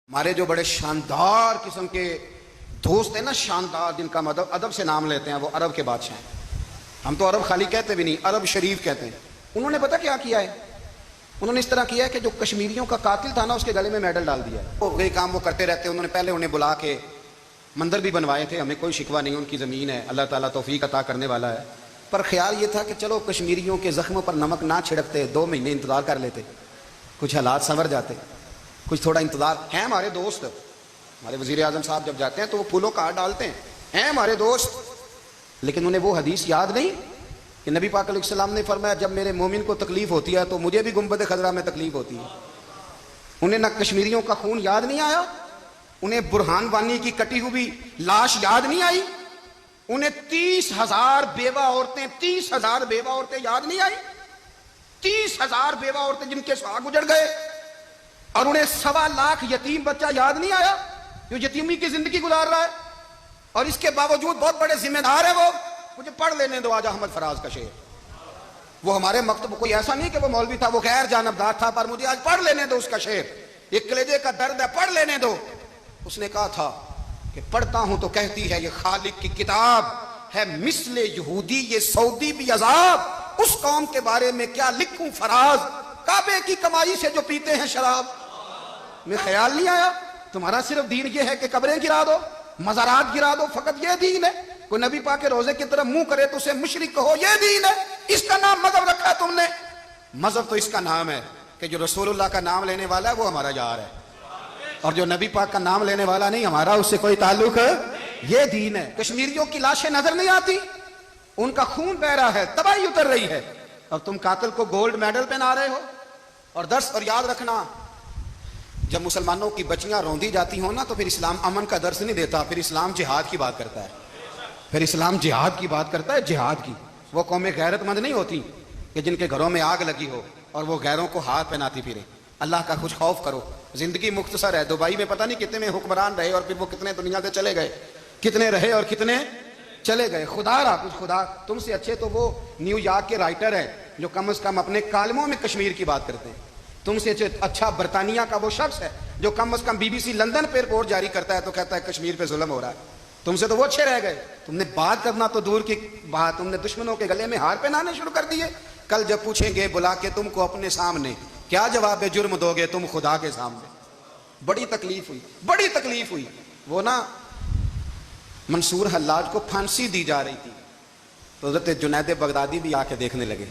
ہمارے جو بڑے شاندار قسم کے دوست ہیں نا، شاندار، جن کا ادب سے نام لیتے ہیں، وہ عرب کے بادشاہ ہیں۔ ہم تو عرب خالی کہتے بھی نہیں، عرب شریف کہتے ہیں۔ انہوں نے پتہ کیا کیا ہے؟ انہوں نے اس طرح کیا ہے کہ جو کشمیریوں کا قاتل تھا نا، اس کے گلے میں میڈل ڈال دیا ہے۔ وہ کام وہ کرتے رہتے ہیں۔ انہوں نے پہلے انہیں بلا کے مندر بھی بنوائے تھے، ہمیں کوئی شکوہ نہیں، ان کی زمین ہے، اللہ تعالیٰ توفیق عطا کرنے والا ہے، پر خیال یہ تھا کہ چلو کشمیریوں کے زخموں پر نمک نہ چھڑکتے، 2 مہینے انتظار کر لیتے، کچھ حالات سنور جاتے، کچھ تھوڑا انتظار ہے۔ ہمارے دوست، ہمارے وزیر اعظم صاحب جب جاتے ہیں تو وہ پھولوں کا ہار ڈالتے ہیں ہمارے دوست، لیکن انہیں وہ حدیث یاد نہیں کہ نبی پاک علیہ السلام نے فرمایا جب میرے مومن کو تکلیف ہوتی ہے تو مجھے بھی گنبد خضرا میں تکلیف ہوتی ہے۔ انہیں نہ کشمیریوں کا خون یاد نہیں آیا، انہیں برہان وانی کی کٹی ہوئی لاش یاد نہیں آئی، انہیں 30,000 بیوہ عورتیں 30,000 بیوہ عورتیں یاد نہیں آئی، 30,000 بیوہ عورتیں جن کے سہاگ اجڑ گئے، اور انہیں 1.25 لاکھ یتیم بچہ یاد نہیں آیا جو یتیمی کی زندگی گزار رہا ہے، اور اس کے باوجود بہت بڑے ذمہ دار ہیں وہ۔ مجھے پڑھ لینے دو آج احمد فراز کا شعر، وہ ہمارے مکتب، کوئی ایسا نہیں کہ وہ مولوی تھا، وہ غیر جانبدار تھا، پر مجھے آج پڑھ لینے دو اس کا شعر، ایک کلیجے کا درد ہے، پڑھ لینے دو۔ اس نے کہا تھا کہ پڑھتا ہوں تو کہتی ہے یہ خالق کی کتاب ہے، مثل یہودی یہ سعودی بھی عذاب، اس قوم کے بارے میں کیا لکھوں فراز، کعبے کی کمائی سے جو پیتے ہیں شراب۔ میں خیال نہیں آیا تمہارا صرف دین یہ ہے کہ قبریں گرا دو، مزارات گرا دو، فقط یہ دین ہے؟ کوئی نبی پاک کے روزے کی طرف منہ کرے تو اسے مشرک کہو، یہ دین ہے؟ اس کا نام مذہب رکھا تم نے؟ مذہب تو اس کا نام ہے کہ جو رسول اللہ کا نام لینے والا ہے وہ ہمارا یار ہے، اور جو نبی پاک کا نام لینے والا نہیں، ہمارا اس سے کوئی تعلق ہے، یہ دین ہے۔ کشمیریوں کی لاشیں نظر نہیں آتی، ان کا خون بہ رہا ہے، تباہی اتر رہی ہے، اور تم قاتل کو گولڈ میڈل پہنا رہے ہو۔ اور درس اور یاد رکھنا، جب مسلمانوں کی بچیاں روندی جاتی ہوں نا تو پھر اسلام امن کا درس نہیں دیتا، پھر اسلام جہاد کی بات کرتا ہے، پھر اسلام جہاد کی بات کرتا ہے، جہاد کی۔ وہ قومیں غیرت مند نہیں ہوتی کہ جن کے گھروں میں آگ لگی ہو اور وہ غیروں کو ہاتھ پہناتی پھرے۔ اللہ کا کچھ خوف کرو، زندگی مختصر ہے۔ دبئی میں پتہ نہیں کتنے میں حکمران رہے اور پھر وہ کتنے دنیا سے چلے گئے، کتنے رہے اور کتنے چلے گئے۔ خدا را کچھ، خدا تم سے اچھے تو وہ نیو یارک کے رائٹر ہے جو کم از کم اپنے کالموں میں کشمیر کی بات کرتے ہیں۔ تم سے اچھا برطانیہ کا وہ شخص ہے جو کم از کم BBC لندن پہ رپورٹ جاری کرتا ہے تو کہتا ہے کشمیر پہ ظلم ہو رہا ہے۔ تم سے تو وہ اچھے رہ گئے، تم نے بات کرنا تو دور کی بات، تم نے دشمنوں کے گلے میں ہار پہنانے شروع کر دیے۔ کل جب پوچھیں گے بلا کے تم کو اپنے سامنے، کیا جواب جرم دو گے تم خدا کے سامنے؟ بڑی تکلیف ہوئی، بڑی تکلیف ہوئی۔ وہ نا منصور حلاج کو پھانسی دی جا رہی تھی تو حضرت جنید بغدادی بھی آ کے دیکھنے لگے،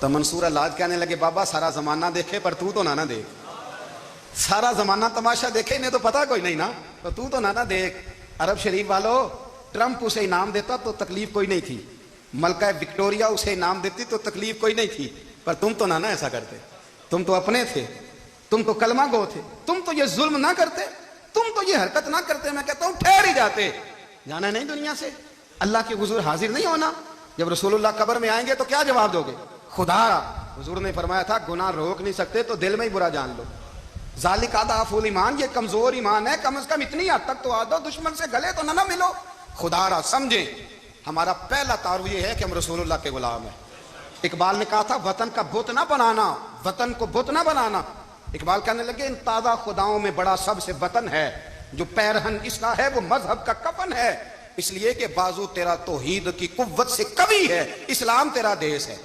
تو منصور حلاج کہنے لگے بابا سارا زمانہ دیکھے پر تو نہ دیکھ، سارا زمانہ تماشا دیکھے انہیں تو پتا کوئی نہیں نا، تو نہ دیکھ۔ عرب شریف والو، ٹرمپ اسے انعام دیتا تو تکلیف کوئی نہیں تھی، ملکہ وکٹوریا اسے انعام دیتی تو تکلیف کوئی نہیں تھی، پر تم تو نہ ایسا کرتے، تم تو اپنے تھے، تم تو کلمہ گو تھے، تم تو یہ ظلم نہ کرتے، تم تو یہ حرکت نہ کرتے۔ میں کہتا ہوں ٹھہر ہی جاتے، جانا نہیں دنیا سے، اللہ کے حضور حاضر نہیں ہونا۔ جب رسول اللہ قبر میں آئیں گے تو کیا جواب دو گے؟ خدا، حضور نے فرمایا تھا گناہ روک نہیں سکتے تو دل میں ہی برا جان لو، ذالک اضعف الایمان، یہ کمزور ایمان ہے، کم از کم اتنی حد تک تو آ دو، دشمن سے گلے تو نہ ملو۔ خدا را سمجھیں، ہمارا پہلا تعارف یہ ہے کہ ہم رسول اللہ کے غلام ہیں۔ اقبال نے کہا تھا وطن کا بت نہ بنانا، وطن کو بت نہ بنانا۔ اقبال کہنے لگے ان تازہ خداؤں میں بڑا سب سے وطن ہے، جو پیرہن اس کا ہے وہ مذہب کا کفن ہے، اس لیے کہ بازو تیرا توحید کی قوت سے قوی ہے، اسلام تیرا دیس ہے،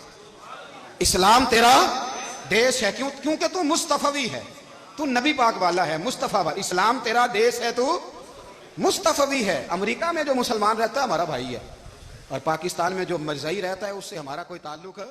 اسلام تیرا دیس ہے، کیونکہ تو مصطفی ہے، تو نبی پاک والا ہے، مصطفیٰ والا، اسلام تیرا دیس ہے، تو مصطفی ہے۔ امریکہ میں جو مسلمان رہتا ہے ہمارا بھائی ہے، اور پاکستان میں جو مرزائی رہتا ہے اس سے ہمارا کوئی تعلق ہے